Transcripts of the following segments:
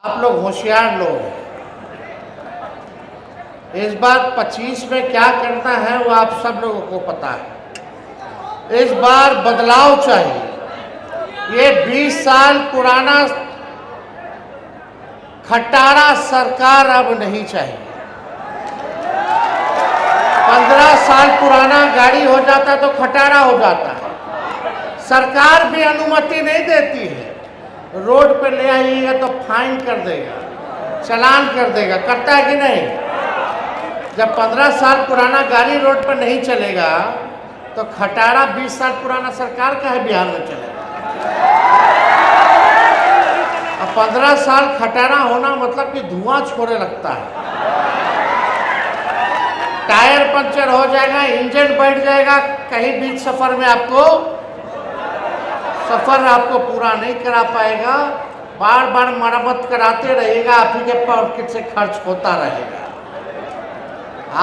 आप लोग होशियार लोग हैं। इस बार 25 में क्या करना है वो आप सब लोगों को पता है। इस बार बदलाव चाहिए। ये 20 साल पुराना खटारा सरकार अब नहीं चाहिए। 15 साल पुराना गाड़ी हो जाता तो खटारा हो जाता है। सरकार भी अनुमति नहीं देती है। रोड पे ले आइएगा तो फाइन कर देगा, चालान कर देगा, करता है कि नहीं? जब 15 साल पुराना गाड़ी रोड पर नहीं चलेगा तो खटारा 20 साल पुराना सरकार का है बिहार में चलेगा। अब 15 साल खटारा होना मतलब कि धुआं छोड़ने लगता है, टायर पंचर हो जाएगा, इंजन बैठ जाएगा, कहीं बीच सफर में सफर आपको पूरा नहीं करा पाएगा, बार बार मरम्मत कराते रहेगा, आप ही के पॉकेट से खर्च होता रहेगा।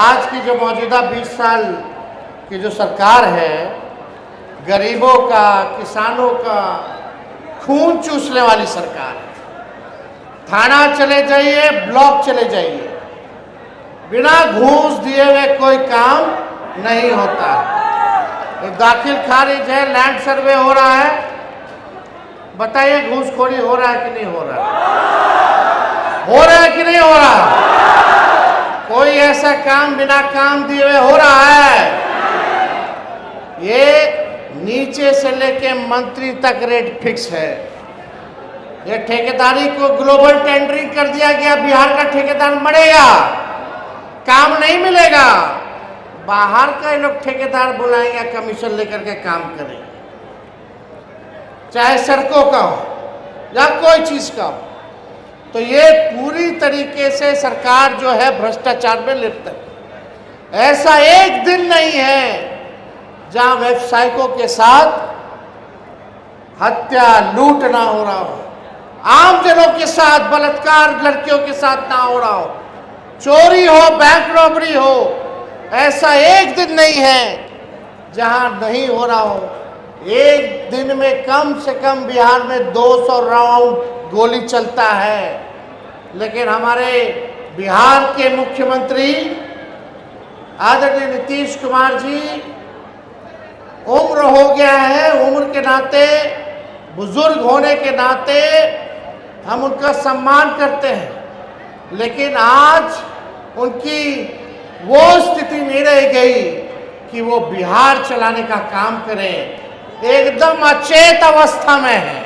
आज की जो मौजूदा 20 साल की जो सरकार है, गरीबों का, किसानों का खून चूसने वाली सरकार है। थाना चले जाइए, ब्लॉक चले जाइए, बिना घूस दिए हुए कोई काम नहीं होता है। दाखिल खारिज है, लैंड सर्वे हो रहा है, बताइए घूसखोरी हो रहा है कि नहीं हो रहा है? हो रहा है कि नहीं हो रहा है? कोई ऐसा काम बिना काम दिए हुए हो रहा है? ये नीचे से लेके मंत्री तक रेट फिक्स है। ये ठेकेदारी को ग्लोबल टेंडरिंग कर दिया गया। बिहार का ठेकेदार मरेगा, काम नहीं मिलेगा, बाहर का लोग ठेकेदार बुलाएंगे, कमीशन लेकर के काम करेंगे, चाहे सड़कों का हो या कोई चीज का हो। तो ये पूरी तरीके से सरकार जो है भ्रष्टाचार में लिप्त है। ऐसा एक दिन नहीं है जहां व्यवसायिकों के साथ हत्या, लूट ना हो रहा हो, आम जनों के साथ बलात्कार, लड़कियों के साथ ना हो रहा हो, चोरी हो, बैंक रॉबरी हो। ऐसा एक दिन नहीं है जहां नहीं हो रहा हो। एक दिन में कम से कम बिहार में 200 राउंड गोली चलता है। लेकिन हमारे बिहार के मुख्यमंत्री आदरणीय नीतीश कुमार जी, उम्र हो गया है, उम्र के नाते, बुजुर्ग होने के नाते हम उनका सम्मान करते हैं, लेकिन आज उनकी वो स्थिति नहीं रह गई कि वो बिहार चलाने का काम करें। एकदम अचेत अवस्था में है।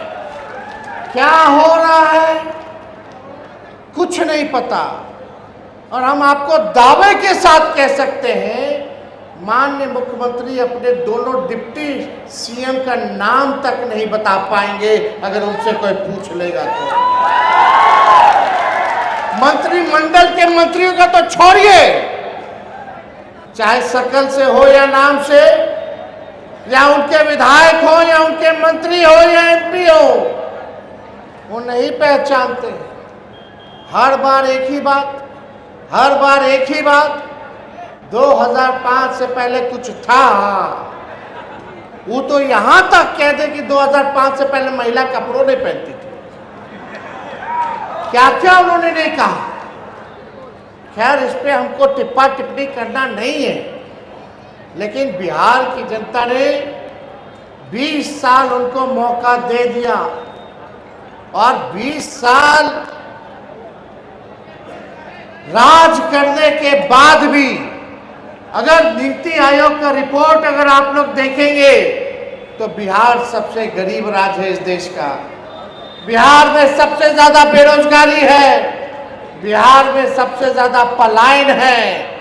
क्या हो रहा है कुछ नहीं पता। और हम आपको दावे के साथ कह सकते हैं, माननीय मुख्यमंत्री अपने दोनों डिप्टी सीएम का नाम तक नहीं बता पाएंगे अगर उनसे कोई पूछ लेगा तो। मंत्रिमंडल के मंत्रियों का तो छोड़िए, चाहे शकल से हो या नाम से, या उनके विधायक हो या उनके मंत्री हो या एमपी हो, वो नहीं पहचानते। हर बार एक ही बात, 2005 से पहले कुछ था। वो तो यहां तक कह दे कि 2005 से पहले महिला कपड़ों नहीं पहनती थी। क्या क्या उन्होंने नहीं कहा। खैर, इस पे हमको टिप्पा टिप्पणी करना नहीं है, लेकिन बिहार की जनता ने 20 साल उनको मौका दे दिया, और 20 साल राज करने के बाद भी अगर नीति आयोग का रिपोर्ट अगर आप लोग देखेंगे तो बिहार सबसे गरीब राज्य है इस देश का। बिहार में सबसे ज्यादा बेरोजगारी है, बिहार में सबसे ज्यादा पलायन है।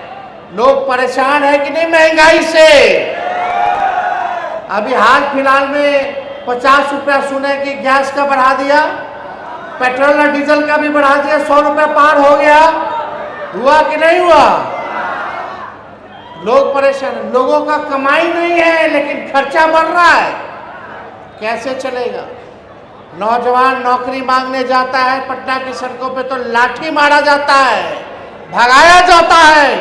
लोग परेशान है कि नहीं महंगाई से? अभी हाल फिलहाल में 50 रुपया सुने कि गैस का बढ़ा दिया, पेट्रोल और डीजल का भी बढ़ा दिया, 100 रुपया पार हो गया। हुआ कि नहीं हुआ? लोग परेशान हैं। लोगों का कमाई नहीं है लेकिन खर्चा बढ़ रहा है, कैसे चलेगा? नौजवान नौकरी मांगने जाता है पटना की सड़कों पे तो लाठी मारा जाता है, भगाया जाता है।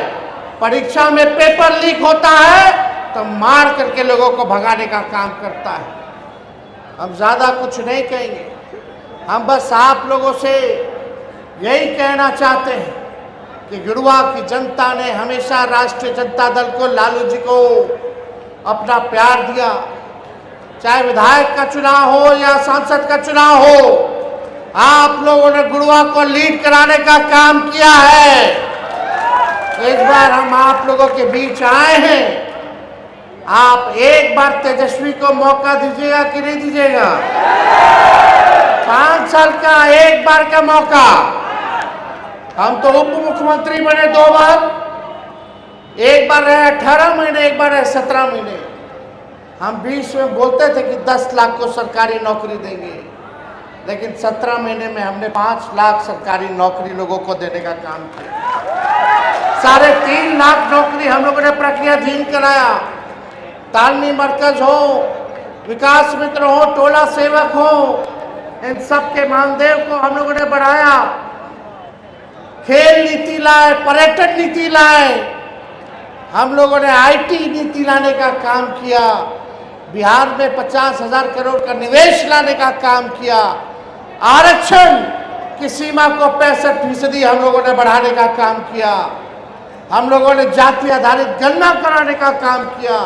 परीक्षा में पेपर लीक होता है तो मार करके लोगों को भगाने का काम करता है। हम ज्यादा कुछ नहीं कहेंगे, हम बस आप लोगों से यही कहना चाहते हैं कि गिरुआ की जनता ने हमेशा राष्ट्रीय जनता दल को, लालू जी को अपना प्यार दिया। चाहे विधायक का चुनाव हो या सांसद का चुनाव हो, आप लोगों ने गिरुआ को लीड कराने का काम किया है। इस बार हम आप लोगों के बीच आए हैं। आप एक बार तेजस्वी को मौका दीजिएगा कि नहीं दीजिएगा? 5 साल का एक बार का मौका। हम तो उप मुख्यमंत्री बने 2 बार, एक बार रहे 18 महीने, एक बार रहे 17 महीने। हम 20 में बोलते थे कि 10 लाख को सरकारी नौकरी देंगे, लेकिन 17 महीने में हमने 5 लाख सरकारी नौकरी लोगों को देने का काम किया। 3.5 लाख नौकरी हम लोगों ने प्रक्रियाधीन कराया। तालमी मरकज हो, विकास मित्र हो, टोला सेवक हो, इन सब के मानदेय को हम लोगों ने बढ़ाया। खेल नीति लाए, पर्यटन नीति लाए, हम लोगों ने IT नीति लाने का काम किया। बिहार में 50,000 करोड़ का निवेश लाने का काम किया। आरक्षण की सीमा को 65% हम लोगों ने बढ़ाने का काम किया। हम लोगों ने जाति आधारित गणना कराने का काम किया।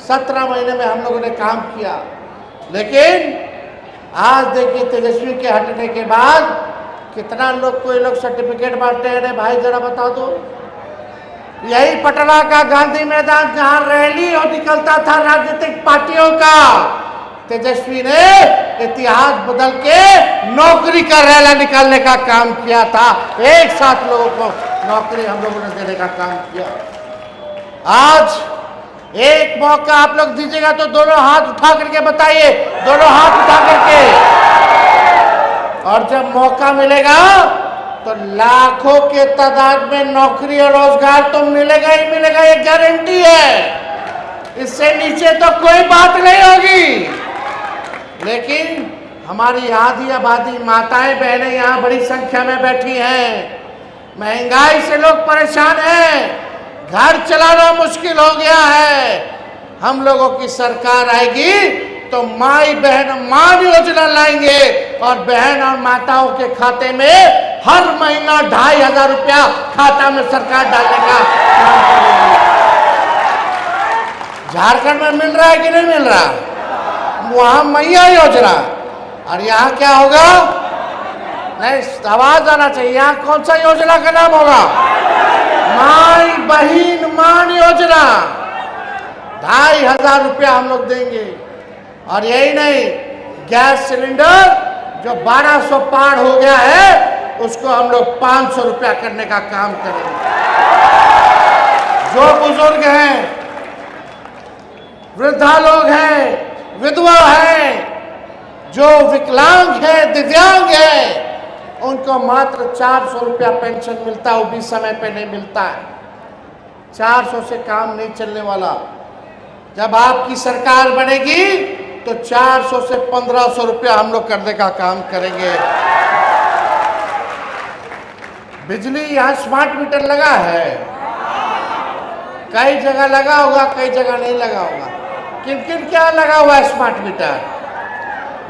17 महीने में हम लोगों ने काम किया। लेकिन आज देखिए, तेजस्वी के हटने के बाद कितना लोग, कोई लोग सर्टिफिकेट बांटते हैं। भाई जरा बता दो, यही पटना का गांधी मैदान जहां रैली और निकलता था राजनीतिक पार्टियों का, तेजस्वी ने इतिहास बदल के नौकरी का रैला निकालने का काम किया था। एक साथ लोगों को नौकरी हम लोगों ने देने का काम किया। आज एक मौका आप लोग दीजिएगा तो दोनों हाथ उठा करके बताइए, दोनों हाथ उठा करके। और जब मौका मिलेगा तो लाखों के तादाद में नौकरी और रोजगार तो मिलेगा ही मिलेगा, ये गारंटी है। इससे नीचे तो कोई बात नहीं होगी। लेकिन हमारी आधी आबादी, माताएं बहनें यहाँ बड़ी संख्या में बैठी हैं। महंगाई से लोग परेशान हैं, घर चलाना मुश्किल हो गया है। हम लोगों की सरकार आएगी तो माई बहन मान योजना लाएंगे और बहन और माताओं के खाते में हर महीना 2,500 रुपया खाता में सरकार डालने का काम करेगी। झारखंड में मिल रहा है कि नहीं मिल रहा? वहां मैया योजना, और यहाँ क्या होगा? नहीं, आवाज आना चाहिए। यहाँ कौन सा योजना का नाम होगा? माई बहिन मान योजना। 2,500 रुपया हम लोग देंगे। और यही नहीं, गैस सिलेंडर जो 1200 पार हो गया है, उसको हम लोग 500 रुपया करने का काम करेंगे। जो बुजुर्ग हैं, वृद्धा लोग हैं, विधवा हैं, जो विकलांग हैं, दिव्यांग हैं, उनको मात्र 400 रुपया पेंशन मिलता है। वो भी समय पे नहीं मिलता है। 400 से काम नहीं चलने वाला। जब आपकी सरकार बनेगी तो 400 से 1,500 रुपया हम लोग करने का काम करेंगे। बिजली यहाँ स्मार्ट मीटर लगा है, कई जगह लगा होगा, कई जगह नहीं लगा होगा। किन किन क्या लगा हुआ है स्मार्ट मीटर?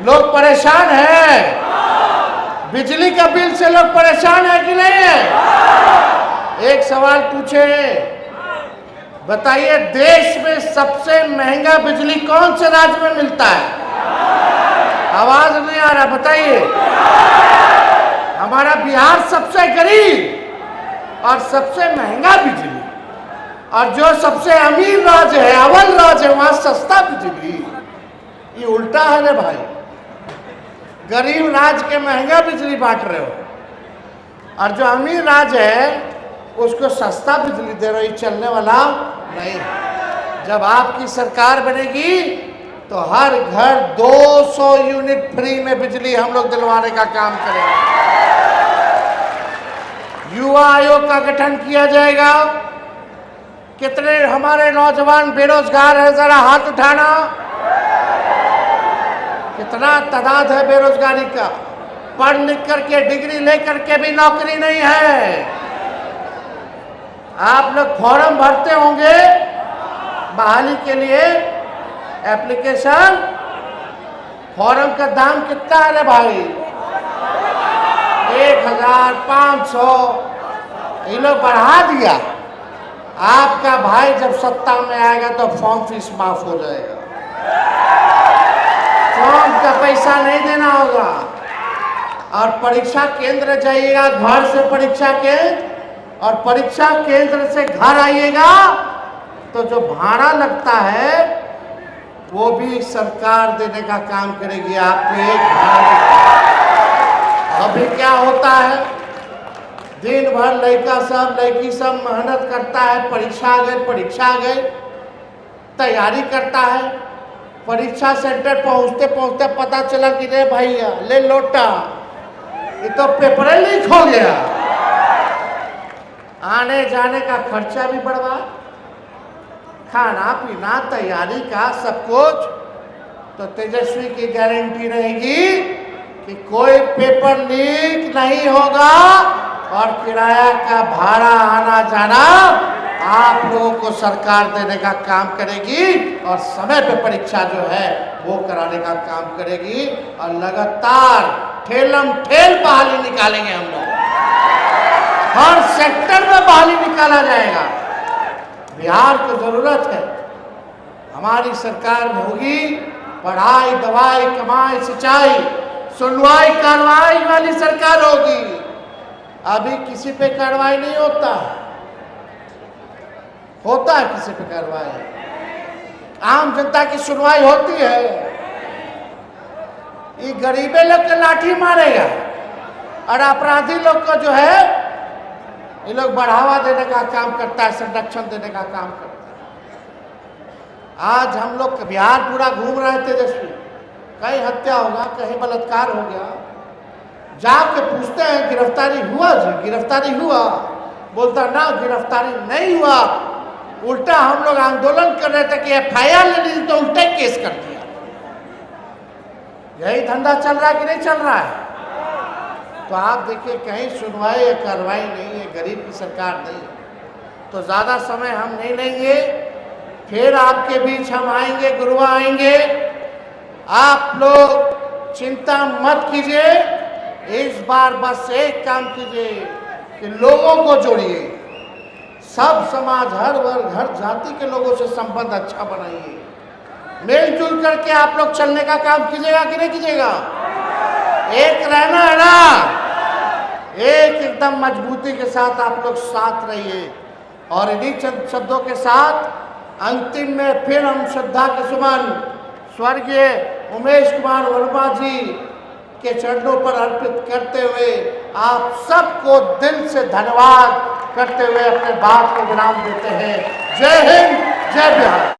लोग परेशान हैं, बिजली का बिल से लोग परेशान है कि नहीं है? एक सवाल पूछे, बताइए, देश में सबसे महंगा बिजली कौन से राज्य में मिलता है? आवाज नहीं आ रहा, बताइए। हमारा बिहार सबसे गरीब और सबसे महंगा बिजली, और जो सबसे अमीर राज्य है, अव्वल राज्य है, वहां सस्ता बिजली। ये उल्टा है रे भाई। गरीब राज्य के महंगा बिजली बांट रहे हो, और जो अमीर राज्य है उसको सस्ता बिजली दे रहे हो। चलने वाला नहीं। जब आपकी सरकार बनेगी तो हर घर 200 यूनिट फ्री में बिजली हम लोग दिलवाने का काम करेंगे। युवा आयोग का गठन किया जाएगा। कितने हमारे नौजवान बेरोजगार हैं, जरा हाथ उठाना। कितना तादाद है बेरोजगारी का? पढ़ लिख करके, डिग्री लेकर के भी नौकरी नहीं है। आप लोग फॉर्म भरते होंगे बहाली के लिए, एप्लीकेशन। फॉर्म का दाम कितना है रे भाई? 1,500 ये लोग बढ़ा दिया। आपका भाई जब सत्ता में आएगा तो फॉर्म फीस माफ हो जाएगा, फॉर्म का पैसा नहीं देना होगा। और परीक्षा केंद्र जाइएगा, घर से परीक्षा केंद्र, और परीक्षा केंद्र से घर आइएगा तो जो भाड़ा लगता है वो भी सरकार देने का काम करेगी आपको। एक अभी क्या होता है, दिन भर लड़का सब लड़की सब मेहनत करता है, परीक्षा आ गई तैयारी करता है। परीक्षा सेंटर पहुंचते पहुंचते पता चला कि रे भैया ले लोटा, ये तो पेपर लीक हो गया। आने जाने का खर्चा भी बढ़वा, खाना पीना तैयारी का सब कुछ। तो तेजस्वी की गारंटी रहेगी कि कोई पेपर लीक नहीं होगा और किराया का भाड़ा आना जाना आप लोगों को सरकार देने का काम करेगी और समय पे परीक्षा जो है वो कराने का काम करेगी। और लगातार ठेलम ठेल बहाली निकालेंगे हम लोग, हर सेक्टर में बहाली निकाला जाएगा। बिहार को जरूरत है, हमारी सरकार में होगी पढ़ाई दवाई कमाई सिंचाई सुनवाई कार्रवाई वाली सरकार होगी। अभी किसी पे कार्रवाई नहीं होता है किसी पे कार्रवाई, आम जनता की सुनवाई होती है। ये गरीबे लोग के लाठी मारेगा और अपराधी लोग को जो है ये लोग बढ़ावा देने का काम करता है, संरक्षण देने का काम करता है। आज हम लोग बिहार पूरा घूम रहे थे तेजस्वी, कहीं हत्या होगा कहीं बलात्कार हो गया, जाके पूछते हैं गिरफ्तारी हुआ जी, गिरफ्तारी हुआ, बोलता ना गिरफ्तारी नहीं हुआ। उल्टा हम लोग आंदोलन कर रहे थे कि FIR ले ली तो उल्टा केस कर दिया। यही धंधा चल रहा है कि नहीं चल रहा है? तो आप देखिए कहीं सुनवाई या कार्रवाई नहीं है, गरीब की सरकार नहीं। तो ज़्यादा समय हम नहीं लेंगे, फिर आपके बीच हम आएंगे, गुरुवार आएंगे। आप लोग चिंता मत कीजिए, इस बार बस एक काम कीजिए कि लोगों को जोड़िए, सब समाज हर वर्ग हर जाति के लोगों से संबंध अच्छा बनाइए, मिलजुल करके आप लोग चलने का काम कीजिएगा कि नहीं कीजिएगा? एक रहना है ना, एक एकदम मजबूती के साथ आप लोग साथ रहिए। और इन्हीं चंद शब्दों के साथ अंतिम में फिर हम श्रद्धा के सुमन स्वर्गीय उमेश कुमार वर्मा जी के चरणों पर अर्पित करते हुए आप सबको दिल से धन्यवाद करते हुए अपने बात को विराम देते हैं। जय हिंद, जय बिहार।